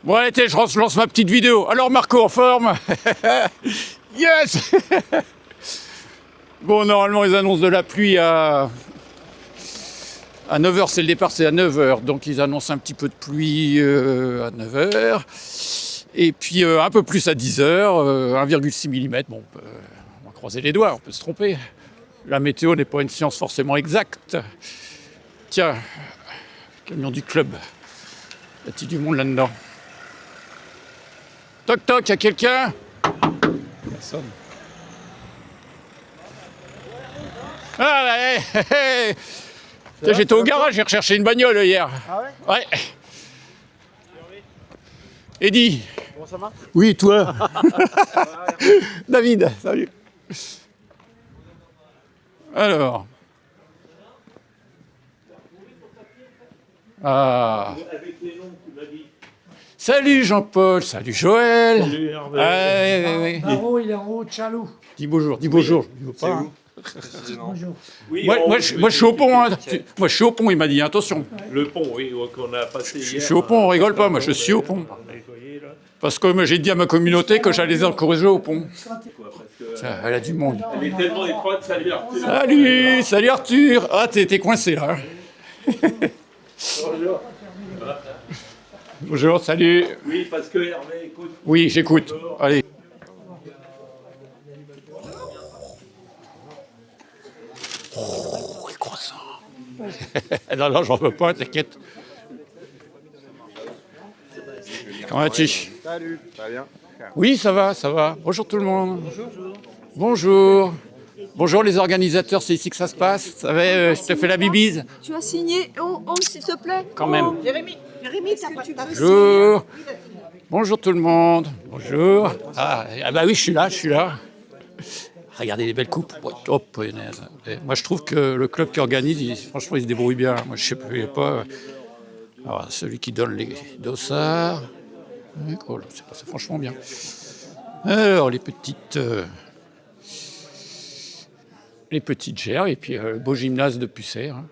Bon, allez, je lance ma petite vidéo. Alors, Marco, en forme? Yes. Bon, normalement, ils annoncent de la pluie à 9h, c'est le départ, c'est à 9h. Donc, ils annoncent un petit peu de pluie à 9h. Et puis, un peu plus à 10h, 1,6 mm. Bon, on va croiser les doigts, on peut se tromper. La météo n'est pas une science forcément exacte. Tiens, camion du club. Y a-t-il du monde là-dedans? Toc toc, y'a quelqu'un? Personne. Ah ouais, j'étais au garage, j'ai recherché une bagnole hier. Ah ouais? Ouais. Eddy. Comment ça va? Oui, toi. David, salut. Alors. Ah. Salut Jean-Paul, salut Joël. Salut Hervé. Ouais. Maro, il est en haut de Chaloux. Dis bonjour, dis bonjour. C'est où? Bonjour. Oui, Moi, je suis au pont. Hein. Moi, je suis au pont, il m'a dit, attention. Le pont, oui, qu'on a passé hier. Je suis au pont, on rigole pas, moi, je suis au pont. Parce que j'ai dit à ma communauté que j'allais les encourager au pont. Tiens, elle a du monde. Elle est tellement étroite, salut Arthur. Salut Arthur. Ah, t'es coincé là. Bonjour. Bonjour, salut. Oui, parce que Hervé écoute. Oui, j'écoute. Allez. Oh, les croissants. Non, j'en veux pas, t'inquiète. Comment vas-tu? Salut, ça va bien? Oui, ça va. Bonjour tout le monde. Bonjour. Bonjour les organisateurs, c'est ici que ça se passe. Ça va, je te fais la bibise. Tu as signé s'il te plaît. Quand même. Jérémy, t'as pas Bonjour. Bonjour tout le monde. Bonjour. Ah bah oui, je suis là. Regardez les belles coupes. Oh, top, punaise. Moi, je trouve que le club qui organise, franchement, il se débrouille bien. Moi, je sais pas. Alors, celui qui donne les dossards. Oui, cool. C'est franchement bien. Alors, les petites gerres et puis le beau gymnase de Pucère. Hein.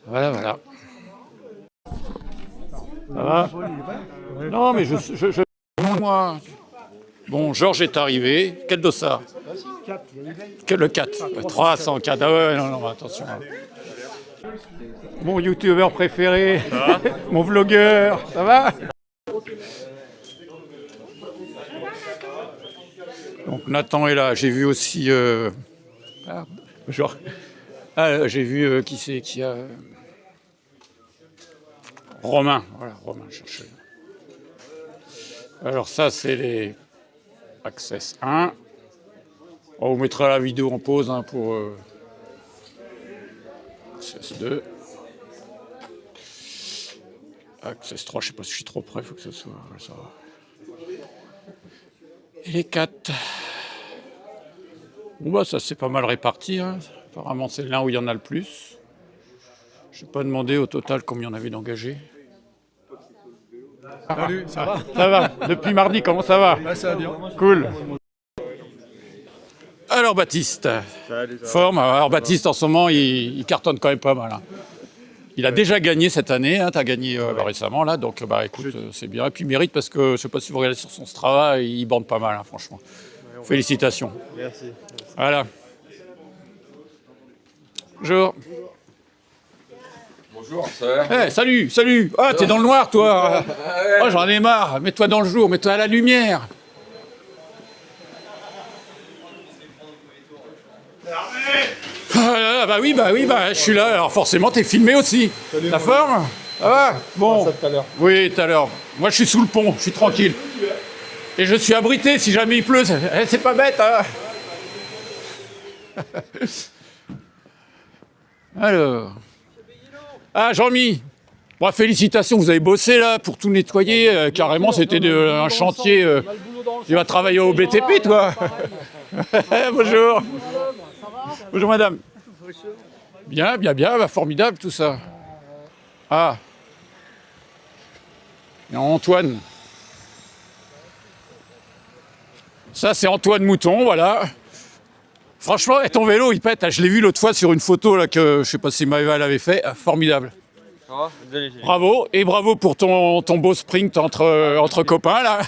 Voilà. Ça va? Non, mais je moi. Bon, Georges est arrivé. Quel dossard? Le 4. 304. Ah ouais, non, attention. Mon youtubeur préféré. Mon vlogueur. Ça va? Donc Nathan est là. J'ai vu aussi... j'ai vu qui c'est qui a... Romain. Voilà, Romain, cherchez. Alors ça, c'est les Access 1. On vous mettra la vidéo en pause hein, pour Access 2. Access 3, je ne sais pas si je suis trop près, il faut que ce soit... Ça va. Et les 4. Bon bah ça c'est pas mal réparti. Hein. Apparemment c'est l'un où il y en a le plus. Je n'ai pas demandé au total combien il y en avait d'engagés. Salut, ça va? Ça va. Depuis mardi, comment ça va? Ouais, ça va bien. Cool. Alors Baptiste, Salut, ça va. forme. Alors Baptiste en ce moment il cartonne quand même pas mal. Hein. Il a déjà gagné cette année, hein, tu as gagné récemment là, donc écoute, c'est bien. Et puis il mérite parce que je ne sais pas si vous regardez sur son Strava, il bande pas mal, hein, franchement. Félicitations. Merci. Voilà. Bonjour. Bonjour, ça va? Hey, salut. Ah, t'es dans le noir, toi. Oh, j'en ai marre. Mets-toi dans le jour, mets-toi à la lumière. Ah, bah oui, je suis là. Alors forcément, t'es filmé aussi. Salut, La forme? Ça va? Bon. Ça tout à l'heure. Oui, tout à l'heure. Moi, je suis sous le pont, je suis tranquille. Et je suis abrité si jamais il pleut. C'est pas bête, hein? Alors. Ah, Jean-Mi. Bon, félicitations, vous avez bossé là pour tout nettoyer. Carrément, c'était un chantier. Tu vas travailler au BTP, toi? Bonjour. Bonjour, madame. Bien, formidable tout ça. Ah. Il y a Antoine. Ça, c'est Antoine Mouton, voilà. Franchement, ton vélo, il pète. Je l'ai vu l'autre fois sur une photo là, que je sais pas si Maëva l'avait fait. Formidable. Ça va? Désolé, j'ai- Bravo, et bravo pour ton beau sprint entre copains, là.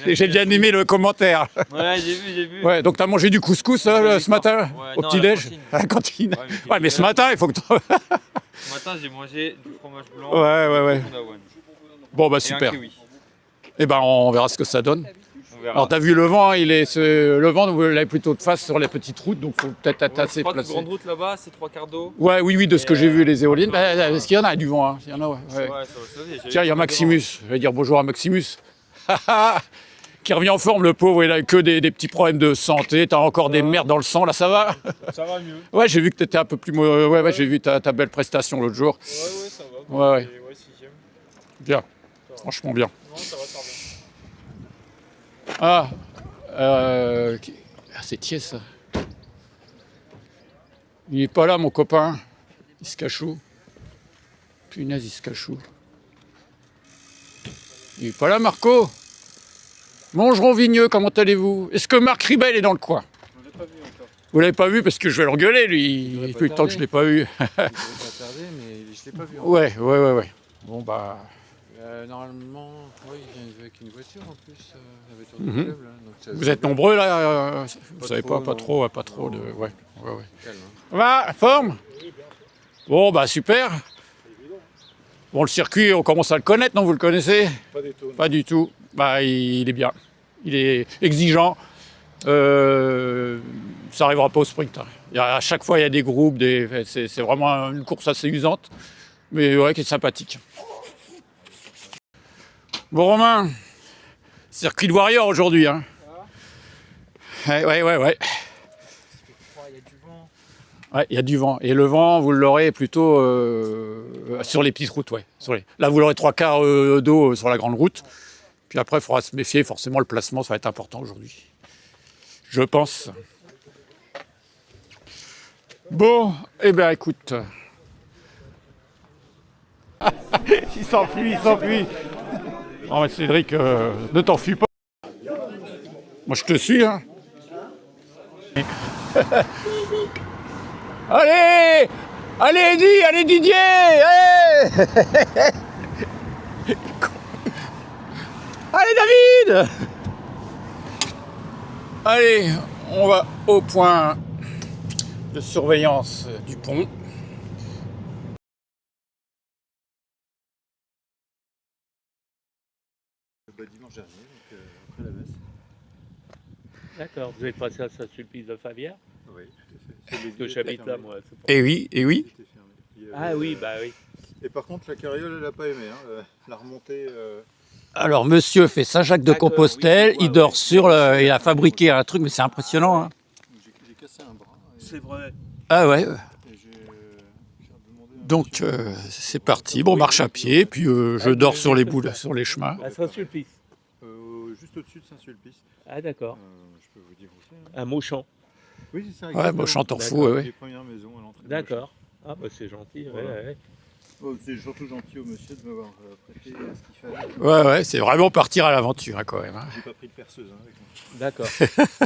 J'ai bien aimé le commentaire. Ouais, j'ai vu. Ouais, donc t'as mangé du couscous ce matin, Ouais, au non, petit-déj? à la cantine. À la cantine. Ouais, mais Ouais, mais ce matin, il faut que tu... Ce matin, j'ai mangé du fromage blanc. Ouais. du fond d'avoine. Bon, bah Et super. un kiwi. Eh ben, on verra ce que ça donne. On verra. Alors, t'as vu le vent, le vent, vous l'avez plutôt de face sur les petites routes, donc faut peut-être être Ouais, assez je crois que placé. grande route là-bas, c'est 3 quarts d'eau. Ouais, oui, de ce Et, que j'ai vu, les éoliennes. Bah, est-ce qu'il y en a du vent, hein? Il y en a, ouais. Ouais, ça va sauver. Tiens, il y a Maximus. Je vais dire bonjour à Maximus. Qui revient en forme, le pauvre. Il a que des petits problèmes de santé. T'as encore des merdes dans le sang, là, ça va? Ça va mieux. Ouais, j'ai vu que t'étais un peu plus... Ouais, j'ai vu ta belle prestation l'autre jour. Ouais, ça va. Ouais. Et ouais, 6ème. Bien. Franchement bien. Non, ça va bien. Ah, c'est tiède, ça. Il est pas là, mon copain. Il se cache où? Punaise, il se cache où? Il est pas là, Marco? Bonjour Vigneux, comment allez-vous? Est-ce que Marc Ribel est dans le coin? Je l'ai pas vu encore. Vous l'avez pas vu parce que je vais le regueuler, lui. Depuis le temps que je l'ai pas vu. Je vais pas tarder, mais je l'ai pas vu. Ouais. Bon, bah... Normalement, oui, il vient avec une voiture en plus, la voiture Mhm. du club. Là, donc ça- Vous êtes nombreux, là? Vous Pas savez trop, pas non. trop, pas trop de... Ouais. calme, hein. Ça va, forme? Bon, bah super. Bon, le circuit, on commence à le connaître, non? Vous le connaissez? Pas du tout. Pas du tout. Bah, il est bien. Il est exigeant. Ça arrivera pas au sprint, hein. À chaque fois, il y a des groupes. C'est vraiment une course assez usante. Mais ouais, qui est sympathique. Bon, Romain, circuit de Warrior aujourd'hui, hein. Ouais. Il y a du vent. Ouais, il y a du vent. Et le vent, vous l'aurez plutôt sur les petites routes, ouais. Là, vous l'aurez 3/4 d'eau sur la grande route. Puis après, il faudra se méfier. Forcément, le placement, ça va être important aujourd'hui. Je pense. Bon, eh bien, écoute. Il s'enfuit. Oh, mais Cédric, ne t'enfuis pas. Moi, je te suis, hein. Allez! Allez, Eddy! Allez, Didier! Hey. Allez, David! Allez, on va au point de surveillance du pont. Dimanche dernier, donc après la messe. D'accord, vous êtes passé à Saint-Sulpice de Favière? Oui, tout à fait. Parce que j'habite là, moi. c'est pour- Eh oui. C'était fermé. Il y avait- Ah oui, bah oui. Et par contre, la carriole, elle n'a pas aimé. Hein. La remontée. Alors, monsieur fait Saint-Jacques-de-Compostelle, D'accord, oui, il dort ouais. sur le... Il a fabriqué un truc, mais c'est impressionnant, hein. J'ai cassé un bras. C'est vrai. Ah ouais. Et j'ai demandé un Donc, monsieur- c'est parti. Bon, marche à pied, puis je dors sur les boules, sur les chemins. À Saint-Sulpice. Juste au-dessus de Saint-Sulpice. Ah d'accord. Je peux vous dire où c'est. Hein. À Mauchamp. Oui, c'est ça. Ouais, exactement. moi, je t'en fous, D'accord. ouais. Les premières maisons à l'entrée. de D'accord. Ah bah c'est gentil. Voilà. Ouais. Montchamp. C'est surtout gentil au monsieur de m'avoir prêté ce qu'il fallait. Ouais, c'est vraiment partir à l'aventure, hein, quand même. Hein. J'ai pas pris de perceuse hein, avec moi. D'accord.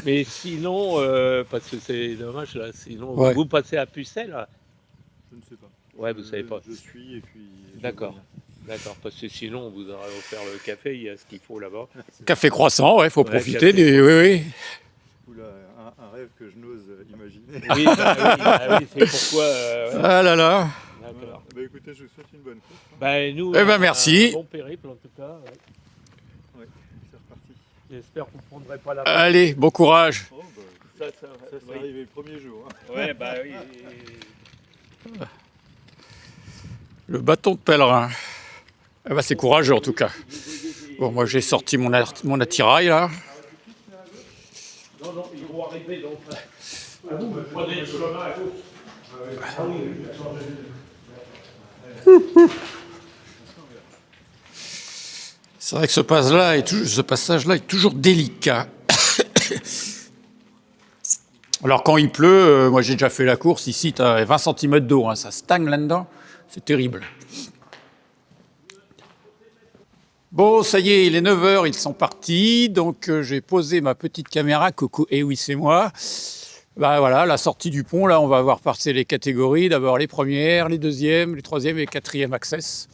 Mais sinon, parce que c'est dommage là, sinon Ouais. vous passez à Pucelle là? Je ne sais pas. Ouais, vous savez pas. Je suis et puis. je D'accord. reviens. D'accord, parce que sinon on vous aurait offert le café, il y a ce qu'il faut là-bas. Café croissant, ouais, faut Ouais, profiter café des... Oui. Oula, un rêve que je n'ose imaginer. Oui, bah oui, c'est pourquoi. Ouais. Ah là là. D'accord. Bah écoutez, je vous souhaite une bonne course. Hein. Bah, nous, Eh ben, merci. Un bon périple en tout cas. Ouais. Ouais, c'est reparti. J'espère que vous ne prendrez pas la. Allez, bon courage. Oh, bah, Ça, ça c'est oui. arrivé le premier jour. Hein. Ouais, bah oui. Le bâton de pèlerin. Eh ben, c'est courageux en tout cas. Bon, moi j'ai sorti mon attirail là. Non, ils vont arriver donc. Vous prenez le chemin à gauche. C'est vrai que ce passage-là est toujours délicat. Alors quand il pleut, moi j'ai déjà fait la course, ici tu as 20 cm d'eau, hein, ça stagne là-dedans, c'est terrible. Bon, ça y est, il est 9h, ils sont partis, donc j'ai posé ma petite caméra, coucou, et oui c'est moi. Bah voilà, la sortie du pont, là, on va voir passer les catégories. D'abord les premières, les deuxièmes, les troisièmes et les quatrièmes access.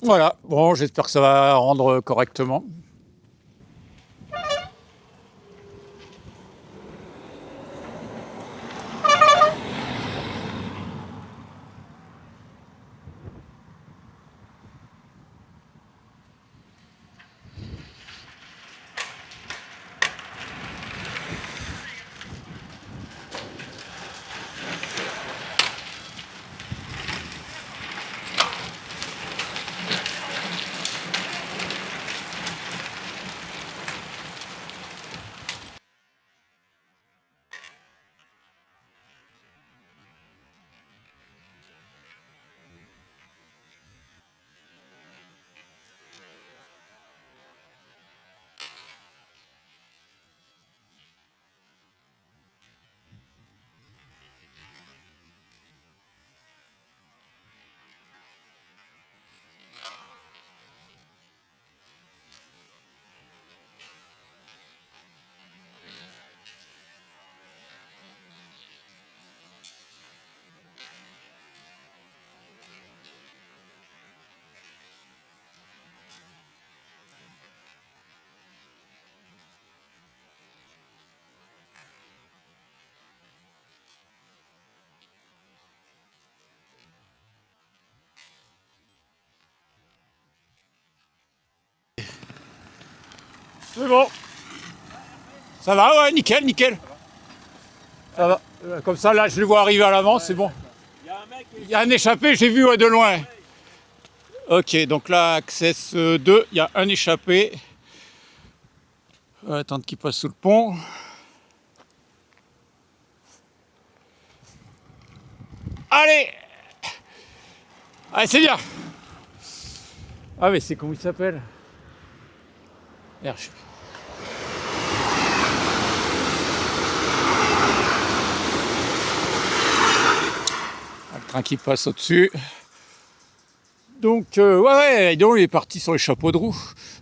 Voilà, bon, j'espère que ça va rendre correctement. C'est bon. Ça va, ouais, nickel, nickel. Ça va. Comme ça, là, je les vois arriver à l'avant, c'est bon. Il y a un échappé, j'ai vu ouais, de loin. Ok, donc là, Access 2, il y a un échappé. On va attendre qu'il passe sous le pont. Allez! Allez, c'est bien! Ah, mais c'est comment il s'appelle? Merde, le train qui passe au-dessus. Donc, ouais, donc, il est parti sur les chapeaux de roue.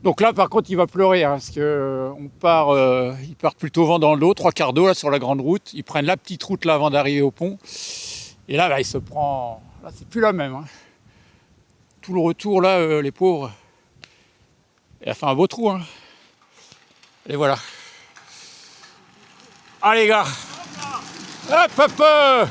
Donc là, par contre, il va pleurer, hein, parce que il part plutôt vent dans l'eau, 3/4 d'eau, là, sur la grande route. Ils prennent la petite route, là, avant d'arriver au pont. Et là, il se prend... Là, c'est plus la même. Hein. Tout le retour, là, les pauvres. Il a fait un beau trou, hein. Et voilà. Allez, les gars. Hop, hop.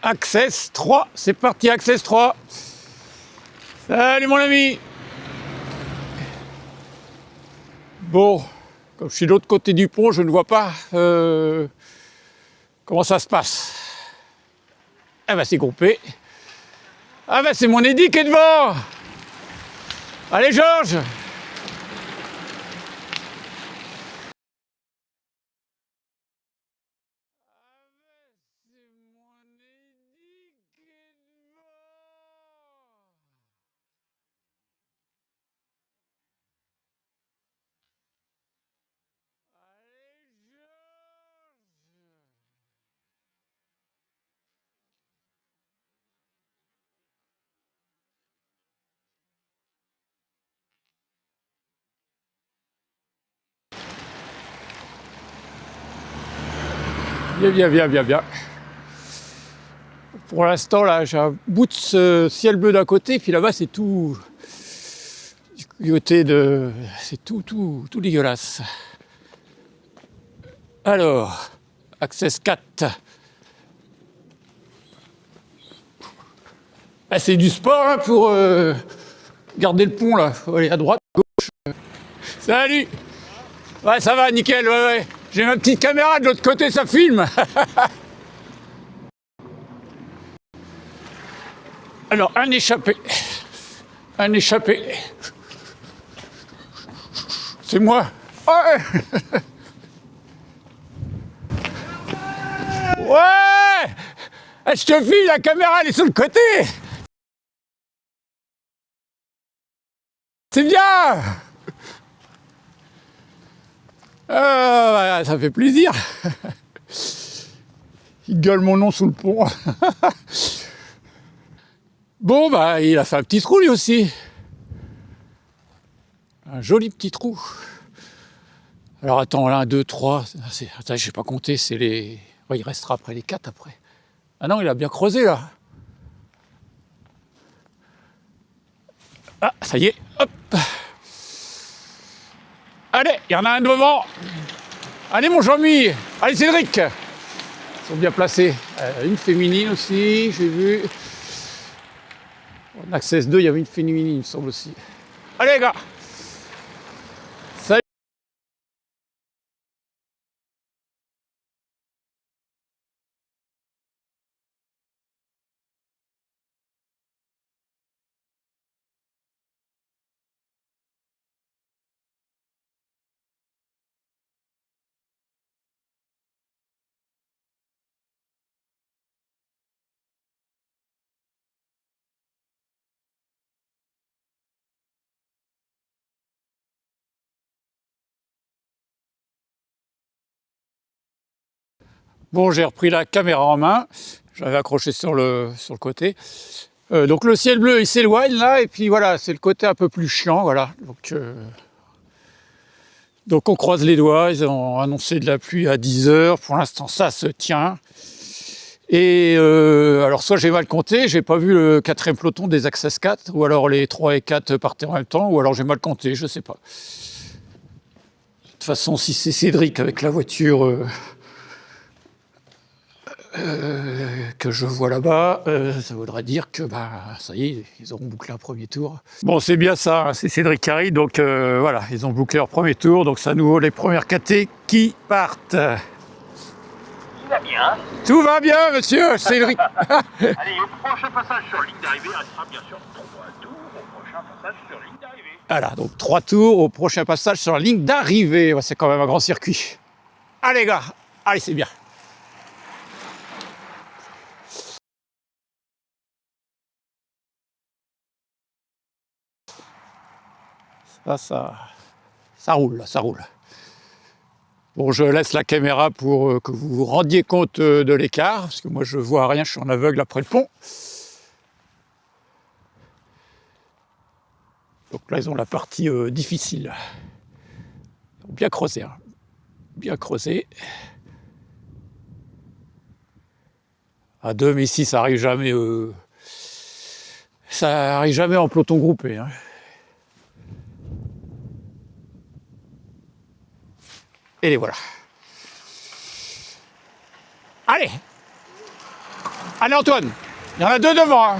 Access 3, c'est parti, Access 3. Salut mon ami. Bon, comme je suis de l'autre côté du pont, je ne vois pas comment ça se passe. Ah bah c'est groupé. Ah bah c'est mon Eddy qui est devant. Allez Georges. Bien. Pour l'instant, là, j'ai un bout de ce ciel bleu d'un côté, puis là-bas, c'est tout... Du côté de... C'est tout dégueulasse. Alors, Access 4. Ah, c'est du sport, hein, pour garder le pont, là. Faut aller à droite, à gauche. Salut. Ouais, ça va, nickel, ouais. J'ai ma petite caméra de l'autre côté, ça filme. Alors, un échappé. C'est moi. Ouais. Ouais. Ah, je te file, la caméra, elle est sur le côté. C'est bien. Ça fait plaisir. Il gueule mon nom sous le pont. Bon, bah, il a fait un petit trou lui aussi. Un joli petit trou. Alors attends, 1, 2, 3. Attends, j'ai pas compté, c'est les. Ouais, il restera après les 4 après. Ah non, il a bien creusé là. Ah, ça y est, hop. Allez, il y en a un devant. Allez mon Jean-Mi. Allez Cédric. Ils sont bien placés. Une féminine aussi, j'ai vu. En Access 2, il y avait une féminine, il me semble aussi. Allez les gars. Salut. Bon, j'ai repris la caméra en main. J'avais accroché sur le côté. Donc le ciel bleu, il s'éloigne là, et puis voilà, c'est le côté un peu plus chiant, voilà. Donc on croise les doigts, ils ont annoncé de la pluie à 10 h, pour l'instant ça se tient. Et alors soit j'ai mal compté, j'ai pas vu le 4e peloton des Access 4, ou alors les 3 et 4 partaient en même temps, ou alors j'ai mal compté, je sais pas. De toute façon, si c'est Cédric avec la voiture que je vois là-bas, ça voudra dire que bah ça y est, ils auront bouclé un premier tour. Bon, c'est bien ça, hein, c'est Cédric qui arrive, donc voilà, ils ont bouclé leur premier tour, donc c'est à nouveau les premières KT qui partent. Tout va bien. Tout va bien, monsieur Cédric. Allez, au prochain passage sur ligne d'arrivée, restera bien sûr 3 tours au prochain passage sur ligne d'arrivée. Voilà, donc 3 tours au prochain passage sur la ligne d'arrivée. Ouais, c'est quand même un grand circuit. Allez, gars, allez, c'est bien. Ça roule, ça roule. Bon, je laisse la caméra pour que vous vous rendiez compte de l'écart, parce que moi je vois rien, je suis en aveugle après le pont. Donc là, ils ont la partie difficile. Ils ont bien creusé, hein. Bien creusé. À 2, mais ici, ça arrive jamais. Ça arrive jamais en peloton groupé, hein. Et les voilà. Allez! Allez Antoine! Il y en a 2 devant, hein.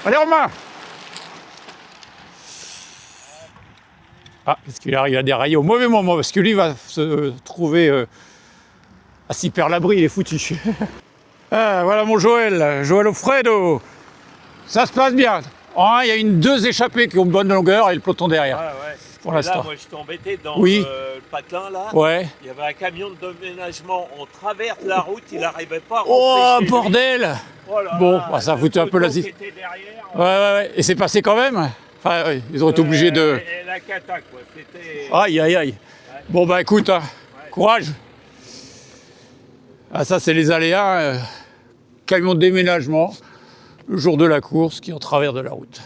Allez Romain! Ah, parce qu'il arrive à dérailler au mauvais moment, parce que lui va se trouver à s'y perdre l'abri, il est foutu. Ah, voilà mon Joël Alfredo. Ça se passe bien. Il y a 2 échappées qui ont une bonne longueur et le peloton derrière. Ouais. Pour Et l'instant. là, moi, je suis embêté dans Oui. le patelin, là. Ouais. Il y avait un camion de déménagement. On traverse la route, il n'arrivait pas à rentrer Oh, chez lui. bordel! Oh là Bon, là, bah, ça le foutait un peu la poteau zi- qui était derrière, Ouais. Et c'est passé quand même? Enfin, ouais, ils ont été obligés de... Et la cata, quoi. C'était... Aïe. Bon, bah écoute, hein, courage. Ah, ça, c'est les aléas. Camion de déménagement, le jour de la course, qui est en travers de la route.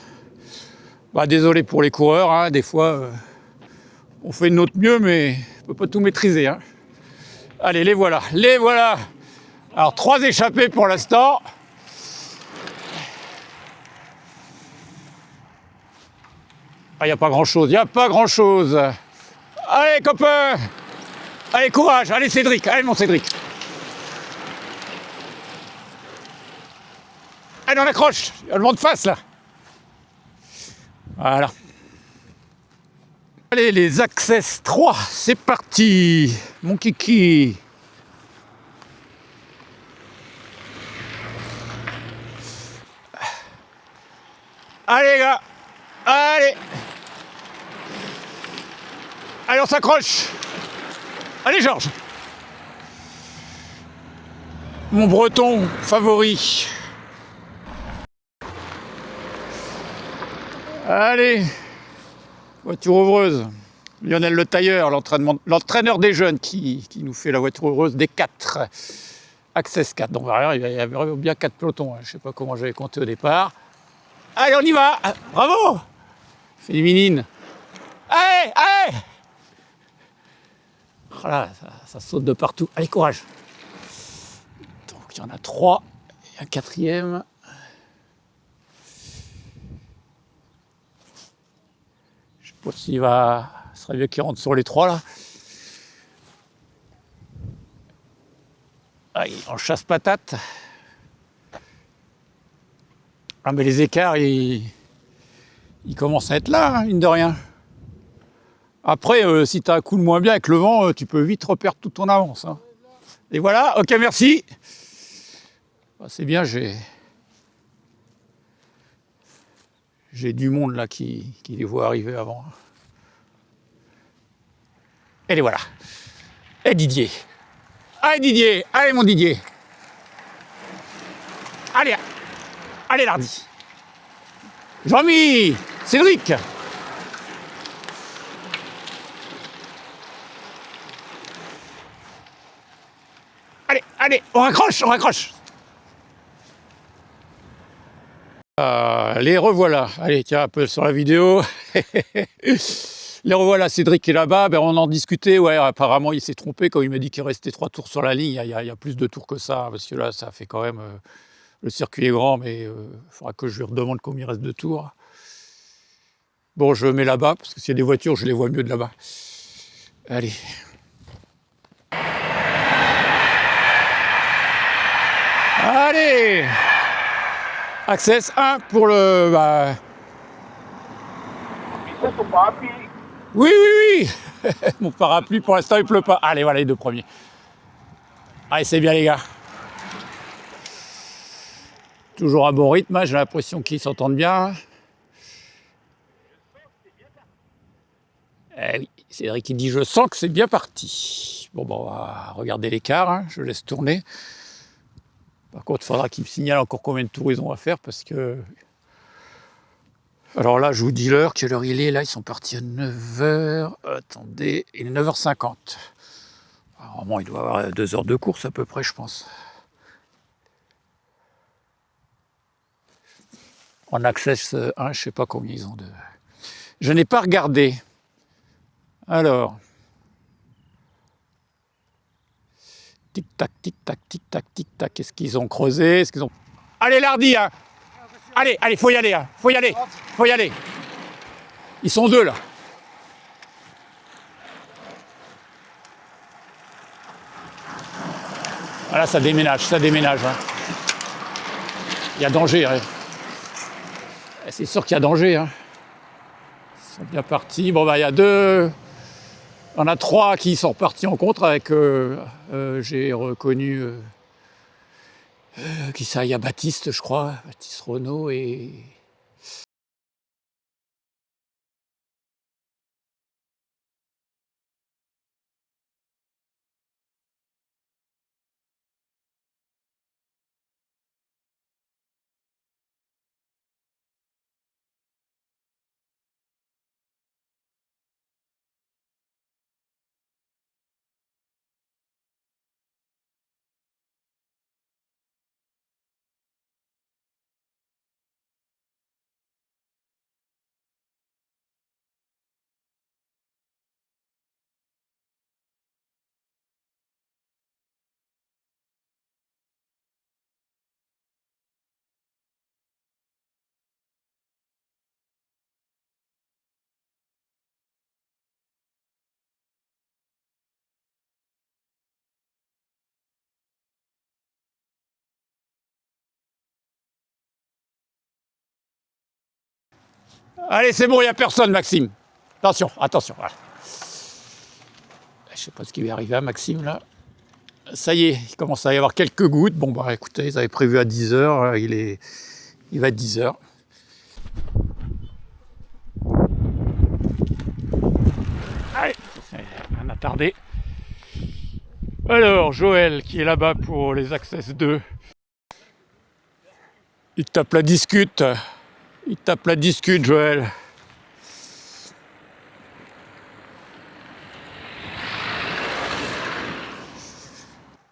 Bah, désolé pour les coureurs, hein, des fois, on fait de notre mieux, mais on peut pas tout maîtriser, hein. Allez, les voilà. Alors, 3 échappés pour l'instant. Ah, il n'y a pas grand-chose, Allez, copain! Allez, courage! Allez, Cédric! Allez, mon Cédric! Allez, on accroche! Il y a le vent de face, là! Voilà. Allez, les Access 3, c'est parti! Mon kiki! Allez, les gars! Allez, on s'accroche. Allez, Georges. mon breton favori. Allez, voiture heureuse. Lionel Le Tailleur, l'entraîneur des jeunes qui nous fait la voiture heureuse des 4. Access 4. Donc voilà, il y avait bien 4 pelotons. Je ne sais pas comment j'avais compté au départ. Allez, on y va. Bravo. Féminine. Allez, allez. Voilà, ça saute de partout. Allez, courage. Donc il y en a 3. Et un 4e. Je sais pas s'il va... Ce serait mieux qu'il rentre sur les 3 là. Allez, en chasse-patate. Ah mais les écarts, ils commencent à être là, hein, mine de rien. Après, si tu as un coup de moins bien avec le vent, tu peux vite reperdre toute ton avance. Hein. Et voilà, ok, merci. Bah, c'est bien, j'ai du monde là qui les voit arriver avant. Et les voilà. Et Didier. Allez Didier, allez mon Didier. Allez, allez Lardy. Jean-Mi, Cédric. Allez, allez, on raccroche, on raccroche. Les revoilà. Allez, tiens, un peu sur la vidéo. Les revoilà, Cédric est là-bas. Ben, on en discutait. Ouais, apparemment, il s'est trompé quand il m'a dit qu'il restait 3 tours sur la ligne. Il y a plus de tours que ça, parce que là, ça fait quand même... le circuit est grand, mais il faudra que je lui redemande combien il reste de tours. Bon, je mets là-bas, parce que s'il y a des voitures, je les vois mieux de là-bas. Allez. Allez. Access 1 pour le... Bah... Oui, oui, oui. Mon parapluie, pour l'instant, il pleut pas. Allez, voilà les 2 premiers. Allez, c'est bien, les gars. Toujours à bon rythme, hein, j'ai l'impression qu'ils s'entendent bien. Eh oui, Cédric qui dit « Je sens que c'est bien parti ». Bon, on va regarder l'écart, hein, je laisse tourner. Par contre, il faudra qu'il me signale encore combien de tours ils ont à faire, parce que... Alors là, je vous dis l'heure, quelle heure il est, là, ils sont partis à 9h. Attendez, il est 9h50. Normalement, il doit y avoir 2 heures de course à peu près, je pense. En Access 1, je ne sais pas combien ils ont de... Je n'ai pas regardé. Alors... Tic-tac, tic-tac, tic-tac, tic-tac. Est-ce qu'ils ont creusé? Est-ce qu'ils ont... Allez, Lardy, hein. Allez, allez, faut y aller, hein. Faut y aller, faut y aller. Ils sont 2, là. Voilà, ça déménage, ça déménage. Hein. Il y a danger, hein. C'est sûr qu'il y a danger. Hein. Ils sont bien partis. Bon, bah, il y a 2... On a 3 qui sont partis en contre avec... j'ai reconnu... qui ça? Il y a Baptiste, je crois. Baptiste Renaud et... Allez, c'est bon, il n'y a personne, Maxime. Attention, attention. Voilà. Je ne sais pas ce qui va arriver à Maxime, là. Ça y est, il commence à y avoir quelques gouttes. Bon, bah écoutez, ils avaient prévu à 10h. Il va être 10h. Allez, on a tardé. Alors, Joël, qui est là-bas pour les Access 2. Il tape la discute. Il tape la discute, Joël.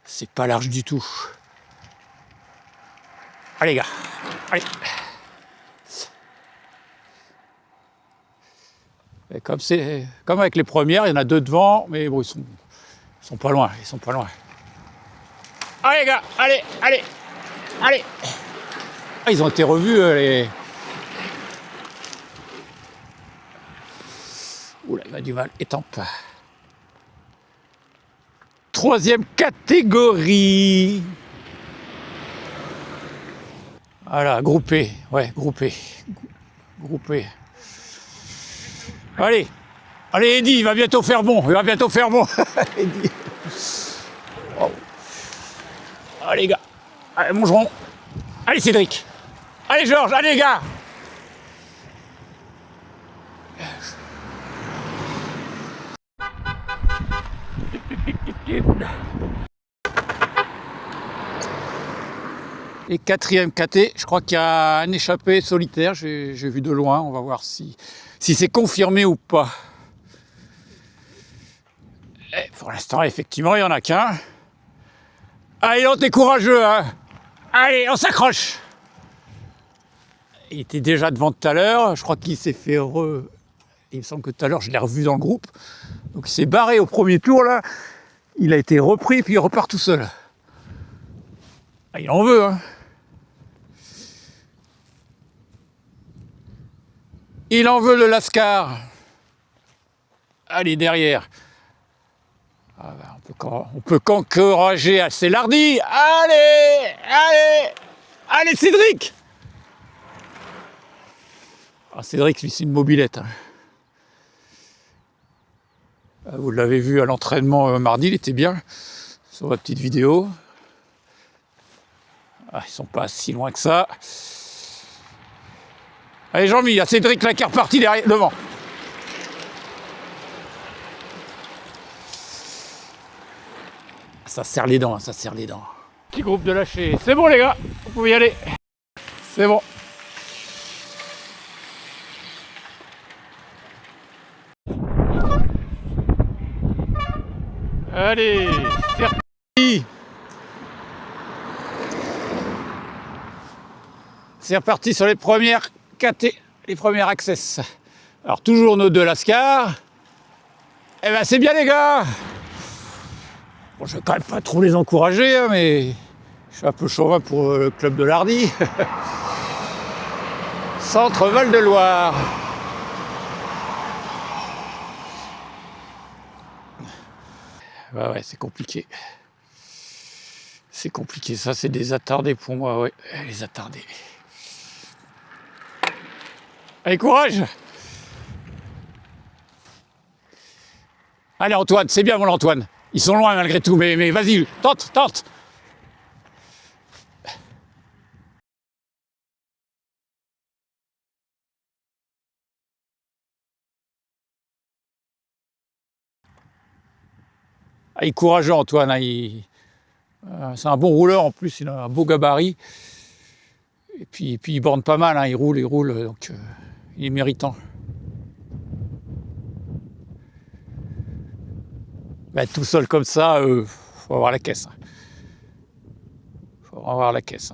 C'est pas large du tout. Allez, gars. Allez. Et comme avec les premières, il y en a deux devant, mais bon, ils sont pas loin. Ils sont pas loin. Allez, gars. Allez, allez. Allez. Ah, ils ont été revus, les... Oula, il a du mal. Étampe. Troisième catégorie. Voilà, groupé. Ouais, groupé. Groupé. Allez. Allez, Eddy, il va bientôt faire bon. Il va bientôt faire bon. Eddy. Oh. Allez, gars. Allez, mangerons. Allez, Cédric. Allez, Georges. Allez, les gars. Et quatrième KT, je crois qu'il y a un échappé solitaire, j'ai vu de loin, on va voir si c'est confirmé ou pas. Et pour l'instant, effectivement, il n'y en a qu'un. Allez, on t'es courageux, hein. Allez, on s'accroche. Il était déjà devant tout à l'heure, je crois qu'il s'est fait heureux. Il me semble que tout à l'heure, je l'ai revu dans le groupe. Donc il s'est barré au premier tour, là. Il a été repris, puis il repart tout seul. Ah, il en veut, hein. Il en veut, le Lascar. Allez, derrière. Ah ben, on peut qu'encourager à Célardi. Allez, allez, allez, Cédric. Ah, Cédric, lui, c'est une mobilette, hein. Vous l'avez vu à l'entraînement mardi, il était bien sur la petite vidéo. Ah, ils sont pas si loin que ça. Allez, Jean-Mi, il y a Cédric là qui est reparti devant. Ça serre les dents, ça serre les dents. Petit groupe de lâchers. C'est bon, les gars, vous pouvez y aller. C'est bon. Allez, c'est reparti. C'est reparti sur les premières KT, les premières Access. Alors toujours nos deux Lascar. Eh ben c'est bien, les gars. Bon, je vais quand même pas trop les encourager, hein, mais je suis un peu chauvin pour le club de l'Hardy. Centre Val-de-Loire. Ouais, c'est compliqué. C'est compliqué, ça, c'est des attardés pour moi, ouais, les attardés. Allez, courage! Allez, Antoine, c'est bien, mon Antoine. Ils sont loin malgré tout, mais vas-y, tente, tente! Ah, il est courageux, Antoine, hein, c'est un bon rouleur en plus, il a un beau gabarit. Et puis il borne pas mal, hein, il roule, donc il est méritant. Bah, tout seul comme ça, faut avoir la caisse. Faut avoir la caisse.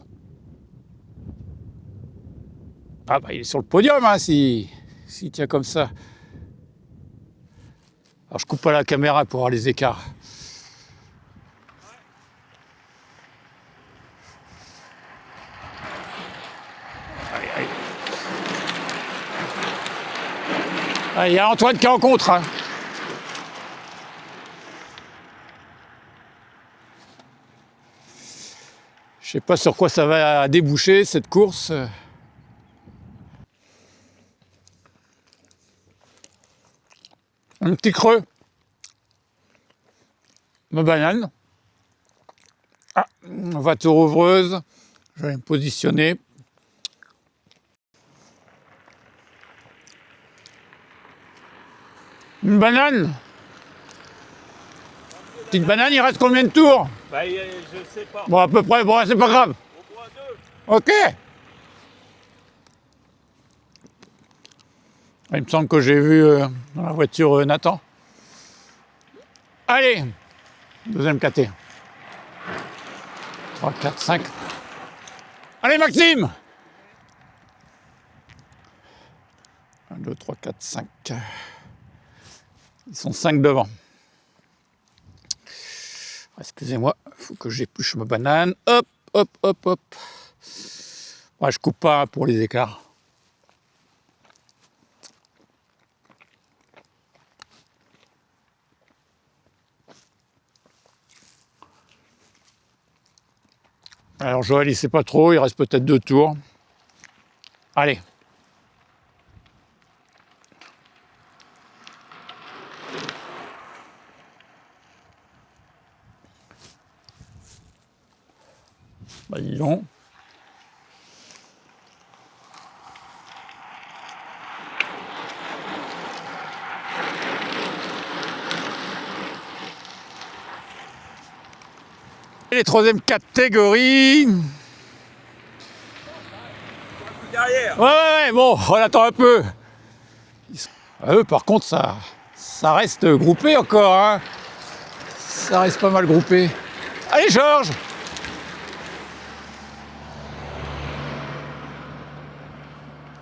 Ah bah il est sur le podium, hein, s'il tient comme ça. Alors je coupe pas la caméra pour avoir les écarts. Allez. Ah, il y a Antoine qui est en contre, hein. Je sais pas sur quoi ça va déboucher, cette course. Un petit creux. Ma banane. Ah, voiture ouvreuse. Je vais me positionner. Une banane. petite banane, il reste combien de tours? Bah, je sais pas. Bon, à peu près, bon, c'est pas grave. Au moins 2. Ok. Il me semble que j'ai vu dans la voiture Nathan. Allez, deuxième KT. 3, 4, 5. Allez, Maxime! 1, 2, 3, 4, 5. Ils sont 5 devant. Excusez-moi, il faut que j'épluche ma banane. Hop, hop, hop, hop. Ouais, je coupe pas pour les écarts. Alors Joël, il sait pas trop, il reste peut-être 2 tours. Allez. Bah dis donc. Et les troisième catégories. Derrière. Ouais, bon, on attend un peu. Eux, par contre, ça reste groupé encore. Hein. Ça reste pas mal groupé. Allez, Georges!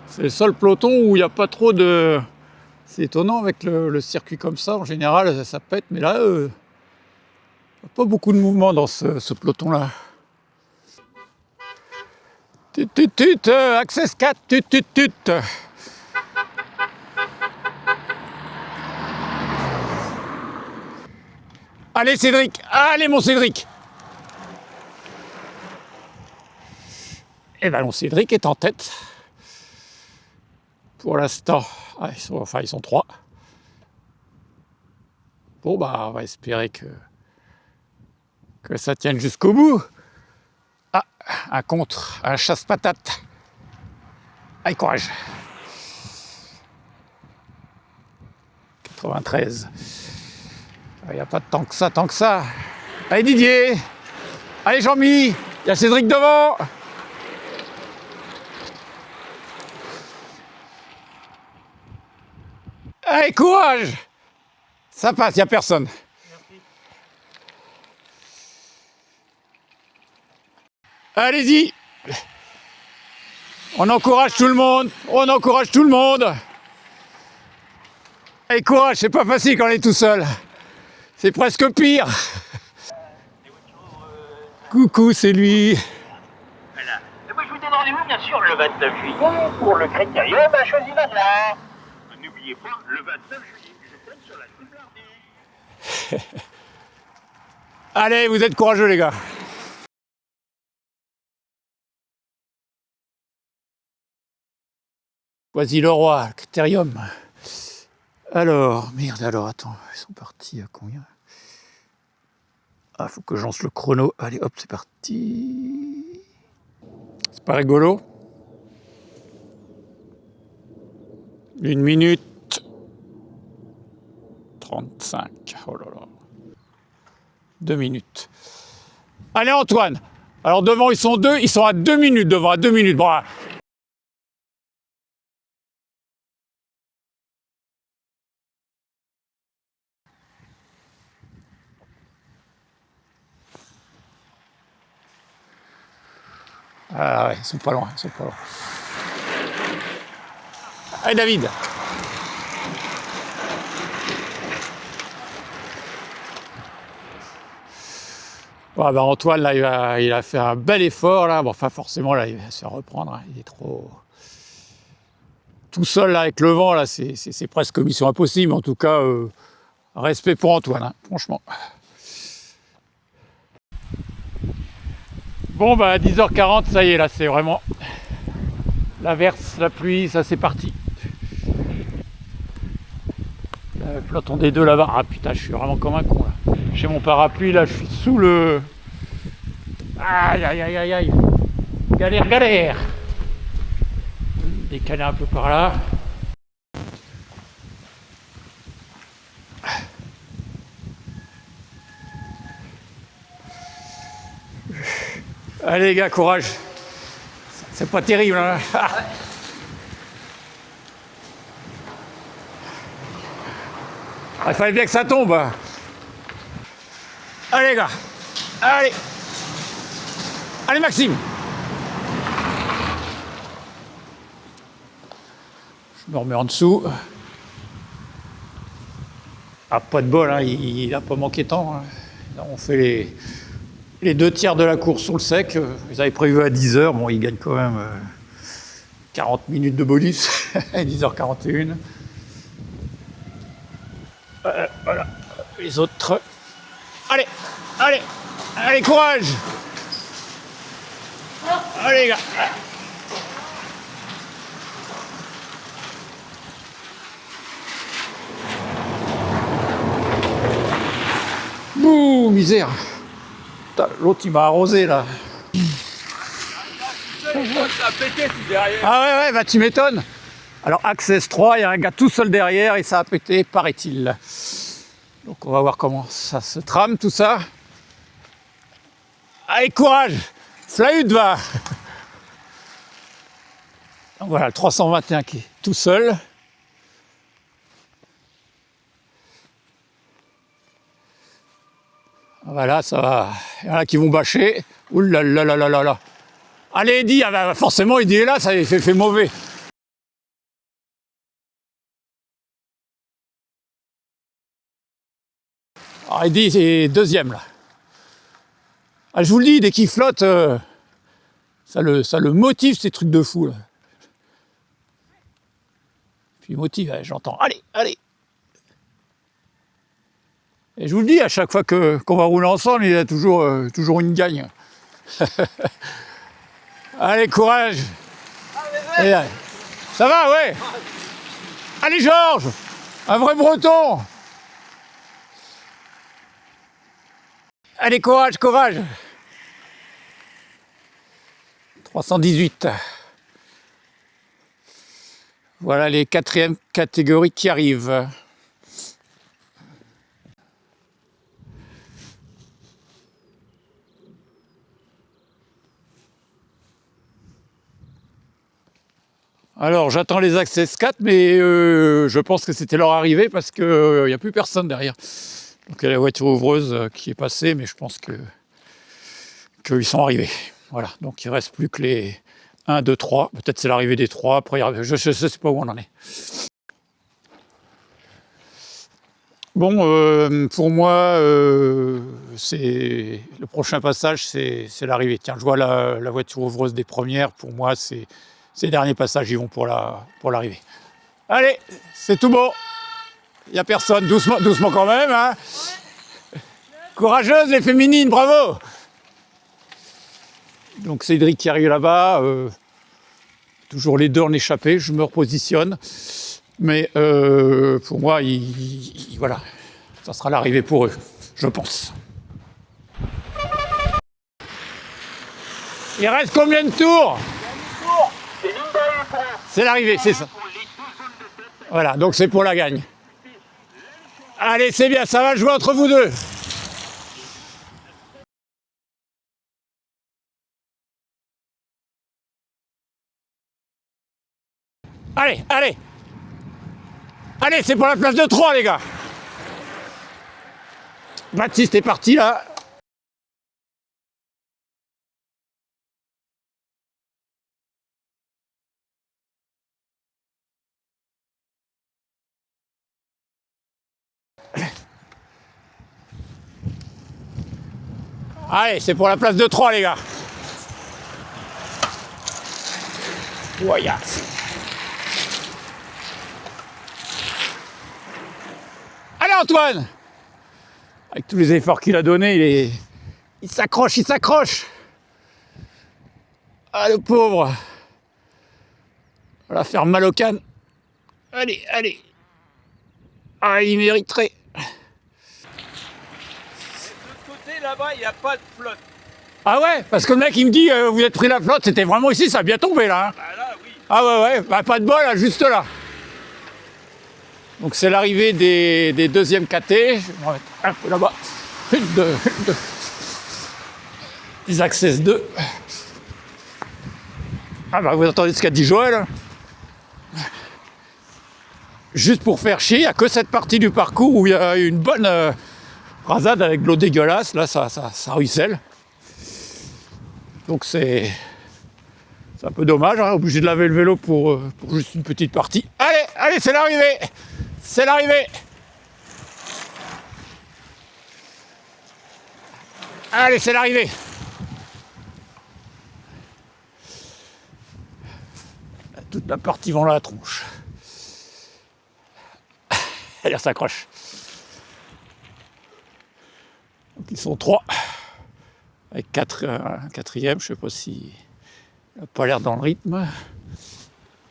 C'est le seul peloton où il n'y a pas trop de... C'est étonnant avec le circuit comme ça, en général, ça pète. Mais là, il n'y a pas beaucoup de mouvement dans ce peloton-là. Access 4, Allez Cédric, allez mon Cédric. Et ben mon Cédric est en tête. Pour l'instant, ils sont 3. Bon bah on va espérer que ça tienne jusqu'au bout. Ah, un contre, un chasse-patate. Allez, courage. 93. Il n'y a pas de tant que ça. Allez Didier. Allez Jean-Mi. Il y a Cédric devant. Allez, courage. Ça passe, il n'y a personne. Allez-y. On encourage tout le monde. Allez, courage, c'est pas facile quand on est tout seul. C'est presque pire. Coucou, c'est lui. Voilà. Et moi, je vous donne rendez-vous, bien sûr, le 29 juillet pour le critérium à Choisy-Mazar. N'oubliez pas, le 29 juillet, je donne sur la Choulardie. Allez, vous êtes courageux, les gars. Choisy-le-Roi, critérium. Alors, merde, attends, ils sont partis à combien? Ah, faut que je lance le chrono. Allez, hop, c'est parti. C'est pas rigolo. 1 minute 35. Oh là là. 2 minutes. Allez, Antoine. Alors, devant, ils sont 2. Ils sont à 2 minutes devant, à 2 minutes. Bon, ah ouais, ils sont pas loin. Allez David. Ouais, bah Antoine là, il a fait un bel effort là. Bon, enfin forcément là, il va se reprendre. Hein. Il est trop tout seul là avec le vent là. C'est presque mission impossible. En tout cas, respect pour Antoine, hein, franchement. Bon bah à 10h40, ça y est là, c'est vraiment l'averse, la pluie, ça c'est parti. Le peloton des 2 là-bas, ah putain, je suis vraiment comme un con là. J'ai mon parapluie là, je suis sous le... Aïe aïe aïe aïe aïe. Galère. Décaler un peu par là. Allez les gars, courage. C'est pas terrible, hein. Il fallait bien que ça tombe. Allez les gars, allez. Allez Maxime. Je me remets en dessous. Ah, pas de bol, hein. Il n'a pas manqué de temps. Hein. On fait les 2 tiers de la course sur le sec. Ils avaient prévu à 10h. Bon, ils gagnent quand même 40 minutes de bonus. 10h41. Voilà. Les autres. Allez, allez, allez, courage. Allez les gars. Ouh, misère. L'autre, il m'a arrosé, là. Ça a pété tout derrière. Ah ouais, bah tu m'étonnes. Alors, Access 3, il y a un gars tout seul derrière et ça a pété, paraît-il. Donc, on va voir comment ça se trame, tout ça. Allez, courage. Flahut va. Donc, voilà, le 321 qui est tout seul. Voilà, ça va. Il y en a qui vont bâcher. Ouh là là là là là là. Allez, Eddy, ah bah, forcément, Eddy est là, ça fait mauvais. Alors, Eddy, c'est deuxième, là. Ah, je vous le dis, dès qu'il flotte, ça le motive, ces trucs de fou, là. Puis, il motive, j'entends. Allez, allez. Et je vous le dis, à chaque fois qu'on va rouler ensemble, il y a toujours une gagne. Allez, courage. Et, ça va, ouais. Allez, Georges, un vrai breton. Allez, courage, courage. 318. Voilà les 4e catégories qui arrivent. Alors, j'attends les Access 4, mais je pense que c'était leur arrivée parce qu'il n'y a plus personne derrière. Donc, il y a la voiture ouvreuse qui est passée, mais je pense qu'ils sont arrivés. Voilà, donc il ne reste plus que les 1, 2, 3. Peut-être c'est l'arrivée des 3, après je ne sais pas où on en est. Bon, pour moi, le prochain passage, c'est l'arrivée. Tiens, je vois la voiture ouvreuse des premières. Pour moi, ces derniers passages, ils vont pour l'arrivée. Allez, c'est tout bon. Il n'y a personne. Doucement, doucement quand même. Hein. Courageuses, les féminines, bravo. Donc Cédric qui arrive là-bas. Toujours les deux en échappée. Je me repositionne. Mais pour moi, voilà, ça sera l'arrivée pour eux, je pense. Il reste combien de tours? C'est l'arrivée, c'est ça. Voilà, donc c'est pour la gagne. Allez, c'est bien, ça va jouer entre vous deux. Allez, allez. Allez, c'est pour la place de 3, les gars. Baptiste est parti, là. Allez, c'est pour la place de 3, les gars. Voyasse. Allez, Antoine. Avec tous les efforts qu'il a donnés, il s'accroche, il s'accroche. Ah, le pauvre. On va faire mal au canne. Allez, allez. Ah, il mériterait. Là-bas, il n'y a pas de flotte. Ah ouais, parce que le mec il me dit vous êtes pris la flotte, c'était vraiment ici, ça a bien tombé là. Hein. Bah là, oui. Ah ouais, bah, pas de bol là, juste là. Donc c'est l'arrivée des deuxièmes KT. Je vais me remettre un peu là-bas. Une, deux. Ils accessent 2. Ah bah vous entendez ce qu'a dit Joël, hein. Juste pour faire chier, il n'y a que cette partie du parcours où il y a une bonne rasade avec de l'eau dégueulasse. Là, ça ruisselle. Donc c'est un peu dommage, hein, obligé de laver le vélo pour juste une petite partie. Allez, allez, c'est l'arrivée! C'est l'arrivée! Allez, c'est l'arrivée! Toute la partie vend la tronche. Elle s'accroche. Donc ils sont 3. Avec un quatrième, je ne sais pas si il n'a pas l'air dans le rythme.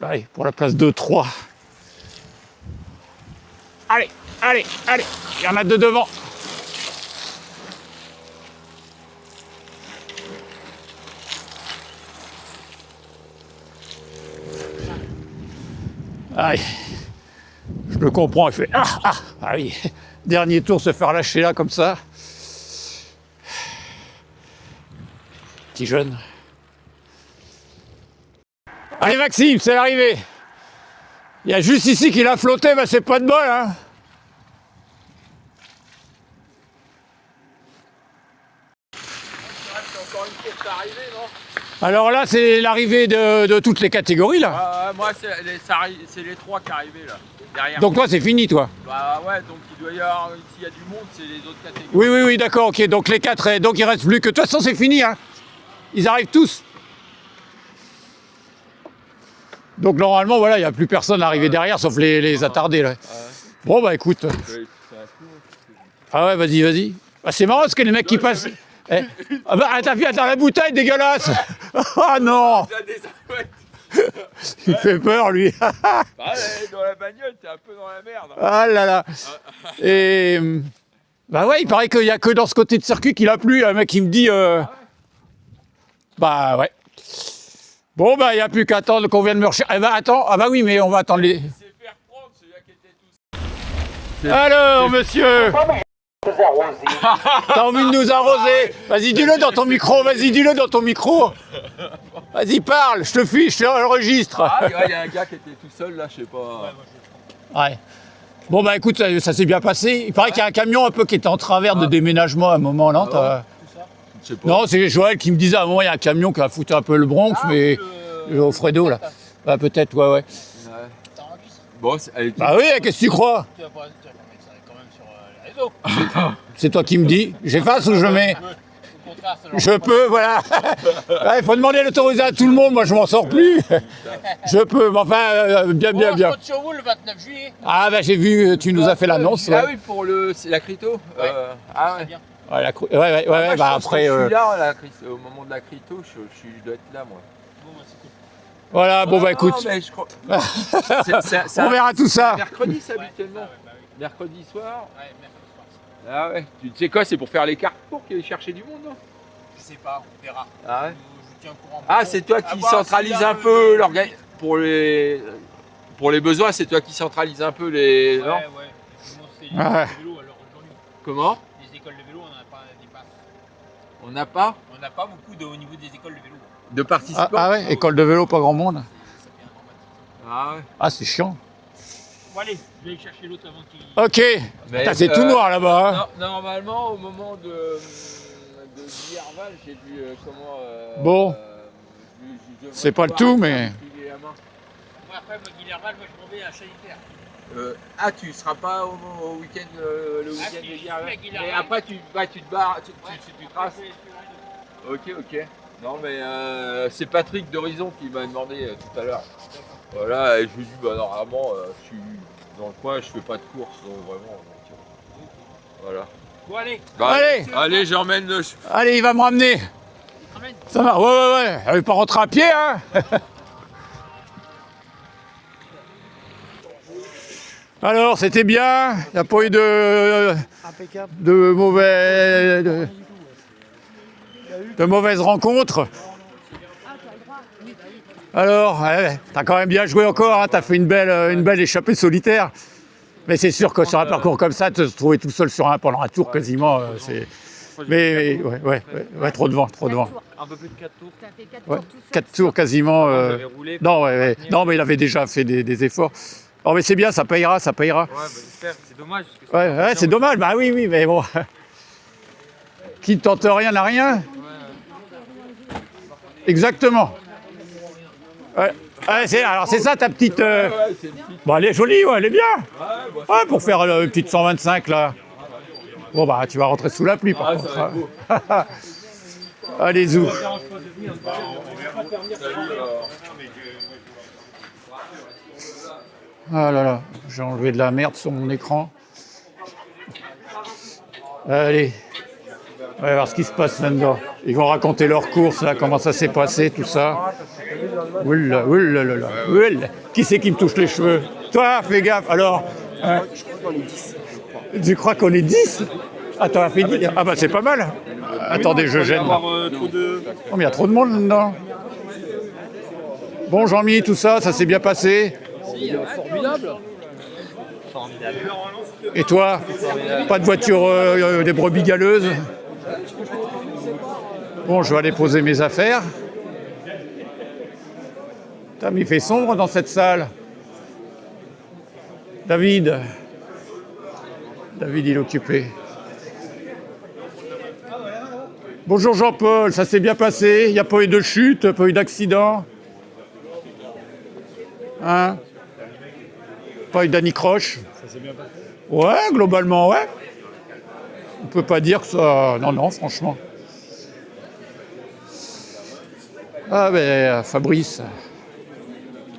Allez, pour la place 2-3. Allez, allez, allez, il y en a 2 devant. Allez, je le comprends, il fait ah oui, dernier tour se faire lâcher là comme ça. Petit jeune. Allez Maxime, c'est l'arrivée. Il y a juste ici qu'il a flotté, mais c'est pas de bol, hein. Encore une course à arriver, non? Alors là, c'est l'arrivée de toutes les catégories là. Moi, c'est les 3 qui arrivaient là, derrière. Donc toi, c'est fini, toi. Bah ouais, donc il doit y avoir, s'il y a du monde, c'est les autres catégories. Oui, d'accord, ok. Donc les 4, donc il reste plus que. De toute façon, c'est fini, hein. Ils arrivent tous. Donc normalement, voilà, il n'y a plus personne à arriver derrière, sauf les attardés là. Bon bah écoute. Ah ouais, vas-y. Bah, c'est marrant parce que les mecs qui passent. Eh. Ah bah t'as vu, attends, la bouteille dégueulasse. Ah non. Il fait peur lui. Dans la bagnole, t'es un peu dans la merde. Ah là là. Et bah ouais, il paraît qu'il n'y a que dans ce côté de circuit qu'il a plu. Un mec qui me dit. Bah ouais. Bon bah il n'y a plus qu'à attendre qu'on vienne me rechercher. Eh bah attends, ah bah oui, mais on va attendre les. Alors monsieur. T'as envie de nous arroser? Vas-y, dis-le dans ton micro, Vas-y, parle, je te fiche, je t'enregistre. Ah, il y a un gars qui était tout seul là, je sais pas. Ouais. Bon, bah écoute, ça s'est bien passé. Il paraît qu'il y a un camion un peu qui était en travers de déménagement à un moment, non? Je sais pas. Non, c'est Joël qui me disait à un moment, il y a un camion qui a foutu un peu le Bronx, mais au Fredo, là. Bah, peut-être, ouais. Bon, bah oui, qu'est-ce que tu crois? Tu vas pas mettre ça quand même sur les réseaux. C'est toi qui me dis. J'efface ou je le mets? Au contraire, c'est Je peux, voilà. Il faut demander l'autorisation à tout le monde, moi je m'en sors plus. Je peux, mais enfin, bien. On se sur vous le 29 juillet. Ah bah j'ai vu, tu nous as fait l'annonce. Ah oui, pour c'est la Crito. Ah ouais. Ouais, bah après. Je suis là, au moment de la Crito, je dois être là, moi. Bon, bah, c'est cool. Voilà, bon bah écoute. Non, mais je crois... On verra tout ça. Mercredi, c'est habituellement. Mercredi soir. Ouais, mercredi soir. Ah ouais. Tu sais quoi, c'est pour faire les cartes pour chercher du monde, non? Je sais pas, on verra. Ah ouais. Je tiens au courant. Ah, c'est toi qui centralise un peu l'organisation. Pour les besoins, c'est toi qui centralise un peu les. Ouais. Non Sinon, c'est les écoles de vélo alors aujourd'hui. Comment? Les écoles de vélo, on n'a pas des passes. On n'a pas On n'a pas beaucoup au niveau des écoles de vélo. de participants. Ah ouais, école de vélo, pas grand monde. Ça fait un normal. Ah ouais. Ah, c'est chiant. Bon, allez, je vais aller chercher l'autre avant qu'il. Ok. Mais, Putain, c'est tout noir là-bas. Hein. Normalement, au moment de Villerval, j'ai vu comment. Bon. C'est pas le tout, mais. Moi, après, moi, Guilherval, moi, je m'en vais à Chaliter. Tu seras pas au week-end, le week-end si, de je suis Villerval. à Guilherval. Et après, tu te barres, tu traces. Ok. Non, mais c'est Patrick d'Horizon qui m'a demandé tout à l'heure. Voilà, et je lui ai dit, bah normalement, je suis dans le coin, je fais pas de course, donc vraiment. Voilà. Bon, allez. Bah, Allez, j'emmène le. Allez, il va me ramener. Ramène. Ça va, ouais. Elle veut pas rentrer à pied, hein. Alors, c'était bien. Il n'y a pas eu de mauvaises rencontres. Alors, t'as quand même bien joué encore, hein, t'as fait une belle échappée solitaire. Mais c'est sûr que sur un parcours comme ça, te trouver tout seul sur pendant un tour quasiment, ouais, trop de vent, trop de vent. Un peu plus de 4 tours. T'as fait 4 Ouais, tours tout seul. 4 tours quasiment. Vous avez roulé. Non, non, mais il avait déjà fait des efforts. Oh, mais c'est bien, ça payera, ça payera. Ouais, bah, j'espère. C'est dommage. Parce que Ouais, c'est dommage, bah oui, mais bon. Qui ne tente rien n'a rien. Exactement. Ouais. Ouais, alors c'est ça ta petite. Bon, elle est jolie, ouais, elle est bien. Ouais, pour faire une petite 125 là. Bon, bah, tu vas rentrer sous la pluie par contre. Hein. Allez, zou. Ah là là, j'ai enlevé de la merde sur mon écran. Allez, on va voir ce qui se passe là-dedans. Ils vont raconter leur course, là, comment ça s'est passé, tout ça. Oula, oula, oula, oula. Qui c'est qui me touche les cheveux? Toi, fais gaffe. Alors, Je crois qu'on est 10. tu crois qu'on est 10? Attends, fait 10. Ah bah c'est pas mal. Attendez, je gêne. là. Oh, mais il y a trop de monde là-dedans. Bon, Jean-Mi, tout ça, ça s'est bien passé? Formidable. Et toi? Pas de voiture des brebis galeuses? Bon, je vais aller poser mes affaires. Putain, mais il fait sombre dans cette salle. David, il est occupé. Bonjour Jean-Paul, ça s'est bien passé? Il n'y a pas eu de chute, pas eu d'accident? Hein? Pas eu d'anicroche? Ouais, globalement, ouais. On peut pas dire que ça... Non, franchement. Ah, ben, Fabrice.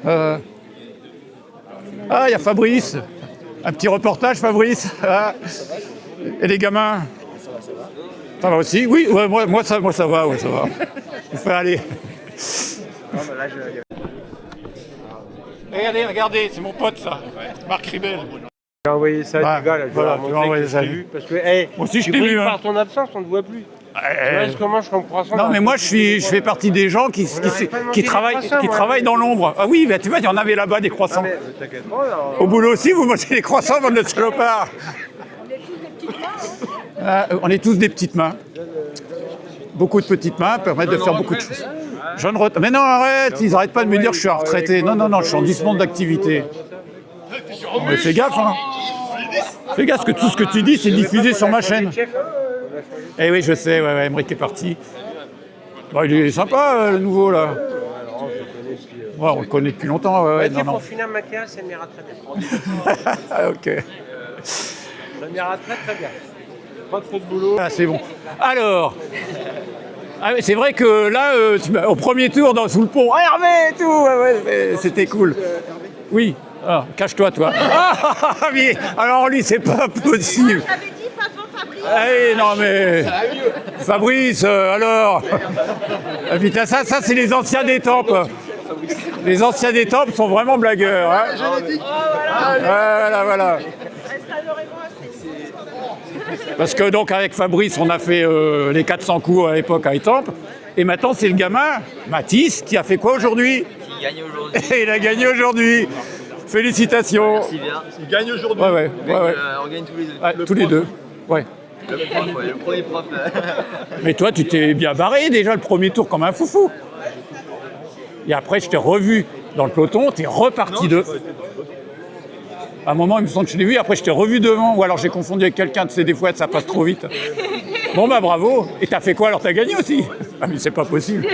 Ah, il y a Fabrice. Un petit reportage, Fabrice. Ah. Et les gamins? Ça va aussi? Oui, ouais, moi, ça va, ouais, ça va. Il faut aller. Regardez, c'est mon pote, ça. Marc Ribel. J'ai envoyé ça à Ouais, du gars, là, je vais voilà, leur tu montrer m'as envoyé que je ça. t'ai vu. Parce que, hey, Moi aussi, je tu t'ai brilles vu, hein. par ton absence, on ne te voit plus. Tu vois comment je comprends ça? Non, mais moi, je fais partie des gens qui travaillent dans l'ombre. Ah oui, bah, tu vois, il y en avait là-bas des croissants. T'inquiète pas, là. Au boulot aussi, vous mangez des croissants, bande de salopards. On est tous des petites mains. Beaucoup de petites mains permettent de faire beaucoup de choses. Mais non, arrête, ils n'arrêtent pas de me dire que je suis un retraité. Non, je suis en 10 mondes d'activité. Mais fais gaffe, hein. Fais gaffe, que tout ce que tu dis, c'est diffusé sur ma chaîne. Eh oui, je sais, ouais, Emmerich est parti. Bon, il est sympa, le nouveau, là. Ouais, on le connaît depuis longtemps. Ouais, Pour finir ma maquillage, ça m'ira très bien. Ah, ok. Ça m'ira très bien. Pas trop de boulot. Ah, c'est bon. Alors, c'est vrai que là, au premier tour, sous le pont, Hervé et tout, ouais, c'était cool. Oui, cache-toi, toi. Ah, mais alors lui, c'est pas possible. J'avais dit pas devant Fabrice. Ah, non, mais Fabrice, alors. Ah, putain, ça, c'est les anciens des tempes. Les anciens des tempes sont vraiment blagueurs. Hein. Voilà. Parce que donc avec Fabrice, on a fait les 400 coups à l'époque à Étampes. Et maintenant, c'est le gamin, Mathis, qui a fait quoi aujourd'hui? Qui gagne aujourd'hui. Il a gagné aujourd'hui. Félicitations. Merci bien. Il gagne aujourd'hui. Ouais. On gagne tous les deux. Ouais, tous les deux. Ouais. Le prof, le premier prof. Mais toi, tu t'es bien barré déjà le premier tour comme un foufou. Et après, je t'ai revu dans le peloton, t'es reparti de... À un moment, il me semble que je l'ai vu, après je t'ai revu devant, ou alors j'ai confondu avec quelqu'un, tu sais, des fois ça passe trop vite. Bon bah bravo, et t'as fait quoi alors? T'as gagné aussi? Ah mais c'est pas possible.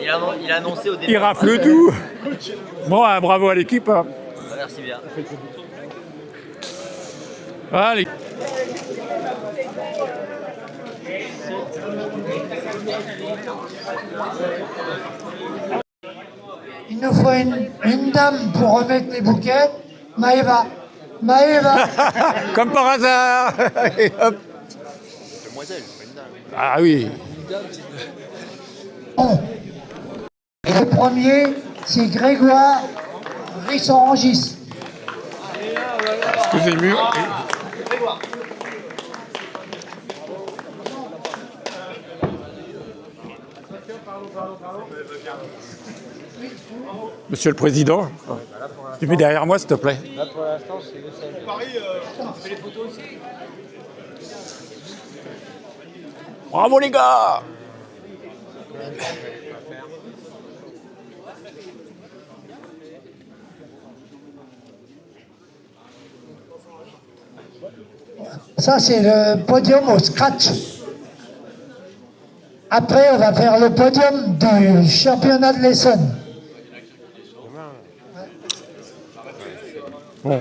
Il a annoncé au début. Il rafle tout. Bon, bravo à l'équipe. Hein. Merci bien. Allez. Il nous faut une dame pour remettre les bouquets. Maëva. Comme par hasard. Et hop. Demoiselle, pas une dame. Ah oui. Bon. Et le premier, c'est Grégoire Rissorangis. Excusez-moi. Monsieur le Président, tu mets derrière moi, s'il te plaît. Là, pour l'instant, c'est le seul. Paris, tu fais les photos aussi? Bravo les gars! Ça, c'est le podium au scratch. Après, on va faire le podium du championnat de l'Essonne. Bon.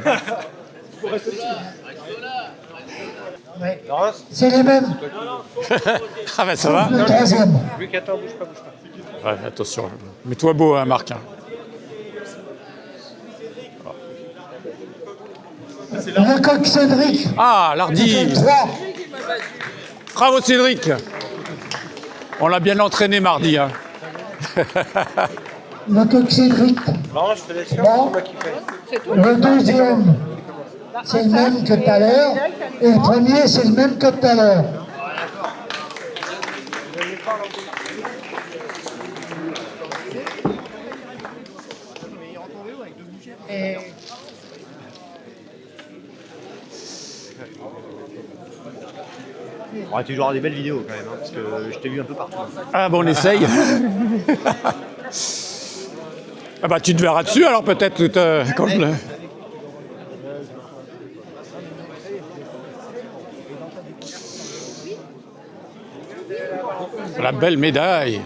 Ouais. C'est les mêmes. Ah ben ça va? Le troisième. Louis XIV, bouge pas, bouge pas. Ouais, attention. Mets-toi beau, hein, Marc. Hein. Le coq Cédric. Ah, Lardy. 3. Bravo Cédric. On l'a bien entraîné mardi. Hein. Le coq Cédric. Non, je te laisse faire, Bon. c'est moi qui fais. Le deuxième, c'est le même que tout à l'heure. Et le premier, c'est le même que tout à l'heure. Et... Ouais, tu auras des belles vidéos quand même, hein, parce que je t'ai vu un peu partout. Ah bon, on essaye. Ah bah tu te verras dessus alors peut-être quand je le... La belle médaille.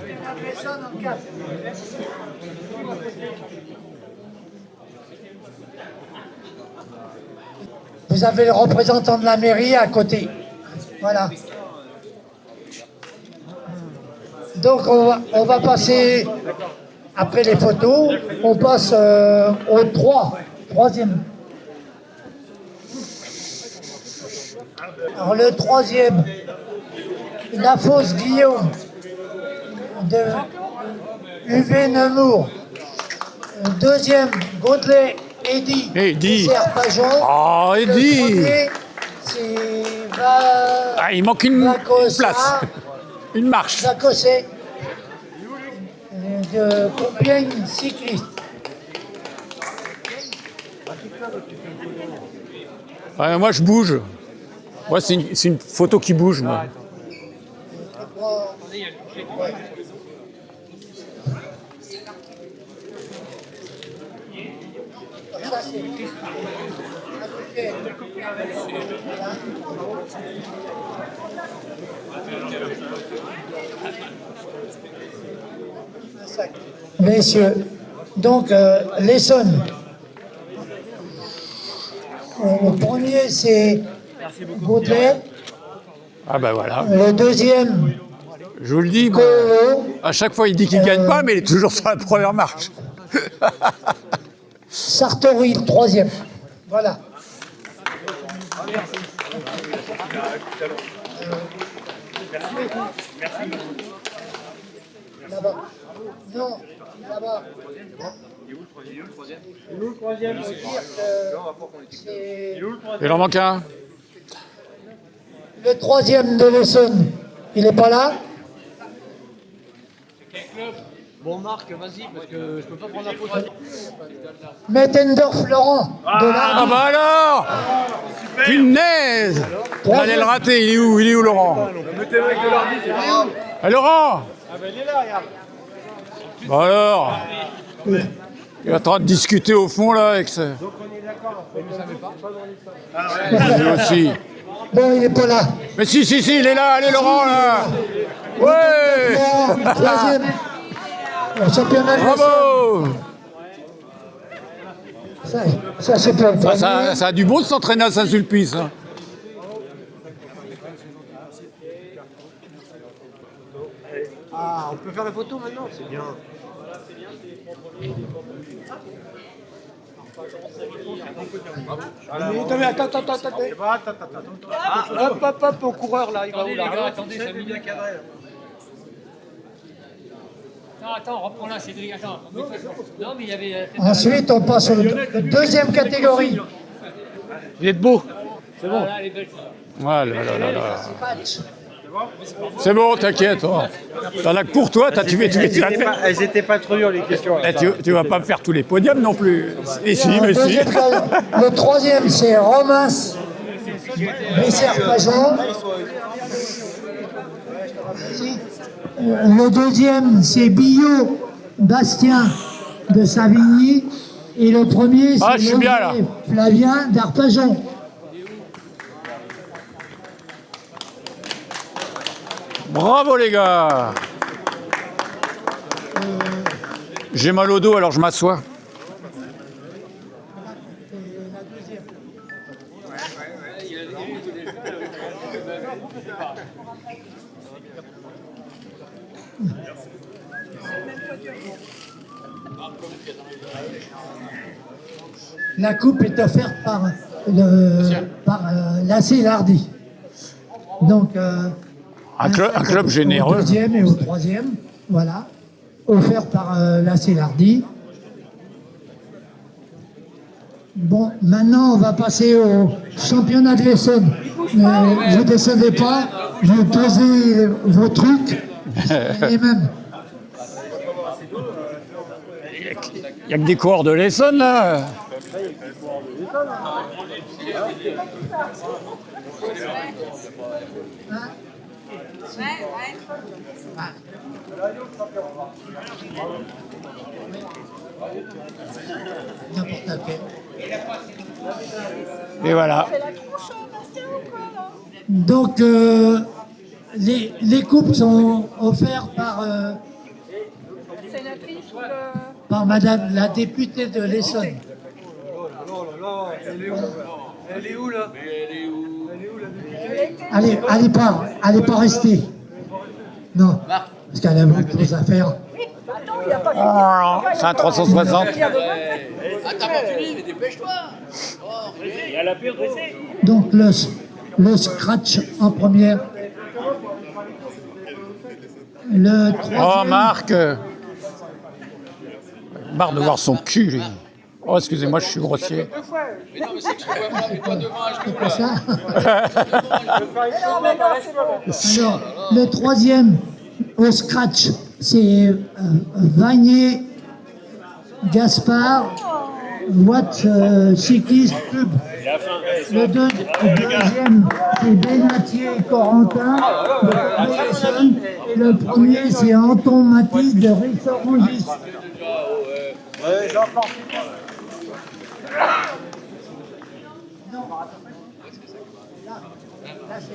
Vous avez le représentant de la mairie à côté. Voilà. Donc on va passer, après les photos, on passe au troisième. Alors le troisième, la fosse Guillaume de UV Nemours. Deuxième, Gaudelet Eddy. Eddy. Serpajon. Oh, Eddy. Le premier, c'est Ah, il manque une place. Une marche. Vacossé. De Compiègne cycliste. Ouais, moi je bouge. Moi c'est une photo qui bouge moi. Messieurs, donc l'Essonne. Le premier c'est Gaudelet. Ah ben voilà. Le deuxième, Je vous le dis, moi, Colo. à chaque fois il dit qu'il gagne pas, mais il est toujours sur la première marche. Sartori, le troisième. Voilà. Là-bas. Non, là-bas. Il est où le troisième? Il en manque un. Le troisième de l'Essonne, il n'est pas là? Bon, Marc, vas-y, parce que je peux pas prendre la photo. Mettendorf Laurent, de Ah Lardy. bah alors Punaise. On allait le rater, il est où Laurent? Mettez le mec de Lardy, c'est bien. Ah, Laurent. Ah ben il est là, regarde. Bah alors il est en train de discuter au fond là avec ça. Donc on est d'accord, mais vous savez pas. Lui aussi. Bon, il n'est pas là. Mais si, il est là, allez Laurent là. Ouais. Laurent, troisième. Au championnat de l'Essonne. Bravo. Ça c'est pour le Ah, premier. ça a du bon de s'entraîner à Saint-Sulpice. Hein. Ah, on peut faire la photo maintenant, c'est bien. Hop, au coureur là, il va où là? Attendez, ça bien cadré. Attends, reprends là, Cédric. Attends. Non, mais il y avait. Ensuite, on passe au deuxième catégorie. Vous êtes beau. C'est bon. Là, les belles. Voilà, c'est bon, t'inquiète. Oh. T'en as que pour toi, tu vas te faire. Elles étaient pas trop dures les questions. Eh, tu vas pas me faire tous les podiums non plus. Et si, mais si. Le troisième, c'est Romain Besser-Pajon. Le deuxième, c'est Billot Bastien de Savigny. Et le premier, Ah, je c'est suis bien, là. Flavien d'Arpajon. Bravo les gars. J'ai mal au dos, alors je m'assois. La coupe est offerte par l'AC Lardy. Donc, Un club généreux. Au deuxième et au troisième, voilà. Offert par l'AC Lardy. Bon, maintenant, on va passer au championnat de l'Essonne. Vous ne descendez pas, vous posez vos trucs, les mêmes. Il n'y a que des coureurs de l'Essonne, là. N'importe lequel. Et voilà. Donc, les coupes sont offertes par Madame la députée de l'Essonne. Elle est où là? Elle n'est pas restée. Non, parce qu'elle a beaucoup de choses à faire. C'est un 360. Ah, t'as pas fini, mais dépêche-toi. Il y a la pire dressée. Donc le scratch en première. Le troisième. Oh, Marc. Marre de voir son cul, lui. Oh, excusez-moi, je suis grossier. Mais non, mais c'est que je vois pas, mais toi devant un genou, Pas là. ça. Alors, le troisième au scratch, c'est Vanier Gaspard, Watt Cycliste Club. Le deuxième, c'est Benatier Corentin de Essonne. Et le premier, c'est Anton Mathis de Rissorangis.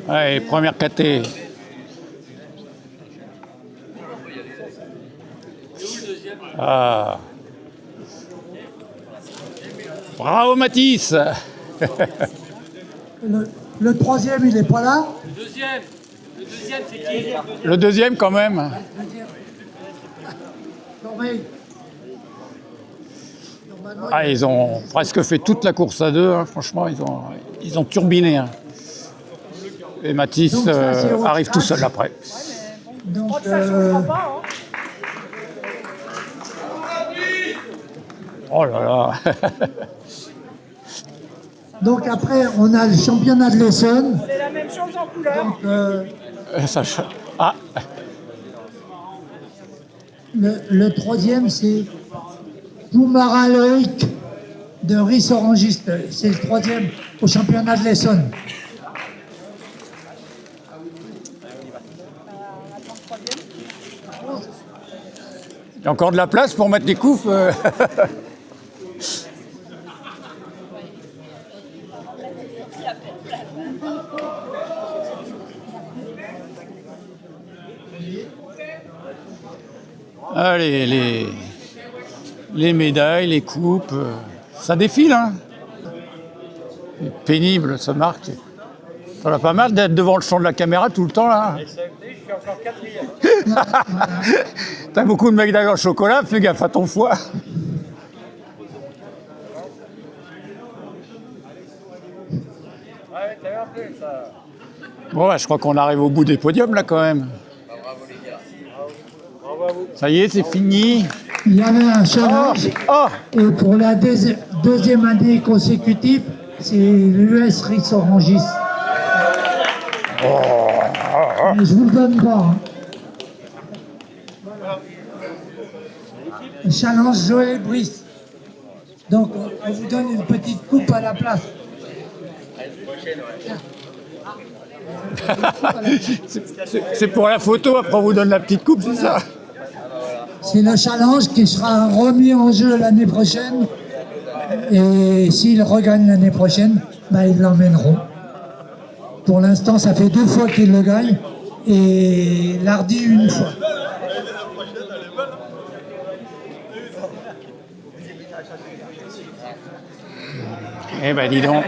Allez, première KT. Ah. Bravo Mathis. Le troisième, il n'est pas là. Le deuxième, c'est qui? Le deuxième quand même. Corbeil. Normalement, Ah, ils ont presque fait toute la course à deux, hein. Franchement, ils ont turbiné, hein. Et Mathis Donc ça, c'est au arrive tout scratch. seul après. Donc, Oh là là. donc après, on a le championnat de l'Essonne. C'est la même chose en couleur. Donc, Ça, ah, le troisième, c'est Poumara Loïc de Rissorangis. C'est le troisième au championnat de l'Essonne. il y a encore de la place pour mettre les coups. Allez, les médailles, les coupes, ça défile, hein. C'est pénible, ce Marc. Ça va pas mal d'être devant le champ de la caméra tout le temps, là. Je suis encore quatrième. T'as beaucoup de médailles en chocolat, fais gaffe à ton foie. Ouais, t'as vu un peu ça. Bon, ouais, je crois qu'on arrive au bout des podiums, là, quand même. Ça y est, c'est fini. Il y avait un challenge. Oh, Et pour la deuxième année consécutive, c'est l'US Rissorangis. Mais je vous le donne pas. Hein. Challenge Joël Brice. Donc, on vous donne une petite coupe à la place. C'est pour la photo, après on vous donne la petite coupe, c'est ça? C'est le challenge qui sera remis en jeu l'année prochaine. Et s'ils regagnent l'année prochaine, bah, ils l'emmèneront. Pour l'instant, ça fait 2 fois qu'ils le gagnent et l'Hardy 1 fois. Eh ben dis donc.